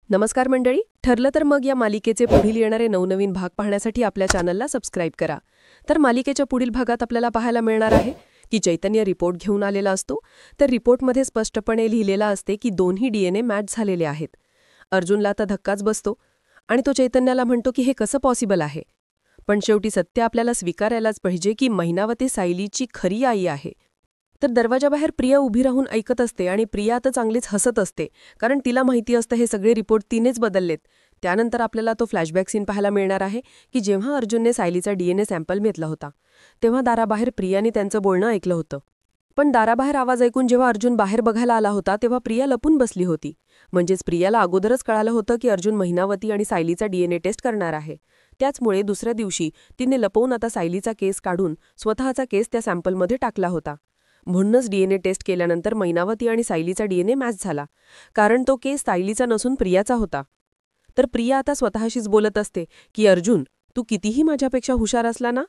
नमस्कार मंडळी. ठरलं तर मग या मालिकेचे पुढील येणारे नवनवीन भाग पाहण्यासाठी आपल्या चॅनलला सबस्क्राईब करा. तर मालिकेच्या पुढील भागात आपल्याला पाहायला मिळणार आहे की चैतन्य रिपोर्ट घेऊन आलेला असतो. तर रिपोर्टमध्ये स्पष्टपणे लिहिलेला असते की दोन्ही DNA मॅच झालेले आहेत. अर्जुनला आता धक्काच बसतो आणि तो चैतन्याला म्हणतो की हे कसं पॉसिबल आहे. पण शेवटी सत्य आपल्याला स्वीकारायलाच पाहिजे की महिनावती सायलीची खरी आई आहे. तर दरवाजाबाहेर प्रिया उभी राहून ऐकत असते आणि प्रिया तर चांगलीच हसत असते, कारण तिला माहिती असतं हे सगळे रिपोर्ट तिनेच बदललेत. त्यानंतर आपल्याला तो फ्लॅशबॅक सीन पाहायला मिळणार आहे की जेव्हा अर्जुनने सायलीचा DNA सॅम्पल घेतला होता तेव्हा दाराबाहेर प्रियाने त्यांचं बोलणं ऐकलं होतं. पण दाराबाहेर आवाज ऐकून जेव्हा अर्जुन बाहेर बघायला आला होता तेव्हा प्रिया लपून बसली होती. म्हणजेच प्रियाला अगोदरच कळालं होतं की अर्जुन महिनावती आणि सायलीचा DNA टेस्ट करणार आहे. त्याचमुळे दुसऱ्या दिवशी तिने लपवून आता सायलीचा केस काढून स्वतःचा केस त्या सॅम्पलमध्ये टाकला होता. म्हणूनच DNA टेस्ट केल्यानंतर महिनावती आणि सायलीचा DNA मॅच झाला, कारण तो केस सायलीचा नसून प्रियाचा होता. तर प्रिया आता स्वतःशीच बोलत असते की अर्जुन, तू कितीही माझ्यापेक्षा हुशार असला ना,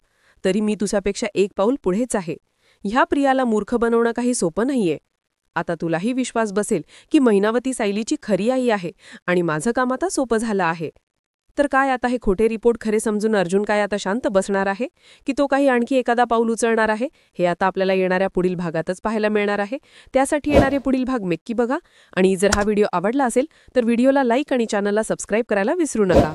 तरी मी तुझ्यापेक्षा एक पाऊल पुढेच आहे. ह्या प्रियाला मूर्ख बनवणं काही सोपं नाहीये. आता तुलाही विश्वास बसेल की महिनावती सायलीची खरी आई आहे आणि माझं काम आता सोपं झालं आहे. तर काय आता हे खोटे रिपोर्ट खरे समजून अर्जुन काय आता शांत बसणार आहे की तो काही आणखी एखादा पाऊल उचलणार आहे, हे आता आपल्याला येणाऱ्या पुढील भागातच पाहायला मिळणार आहे. त्यासाठी येणारे पुढील भाग नक्की बघा आणि जर हा व्हिडिओ आवडला असेल तर व्हिडिओला लाईक आणि चॅनलला सबस्क्राईब करायला विसरू नका.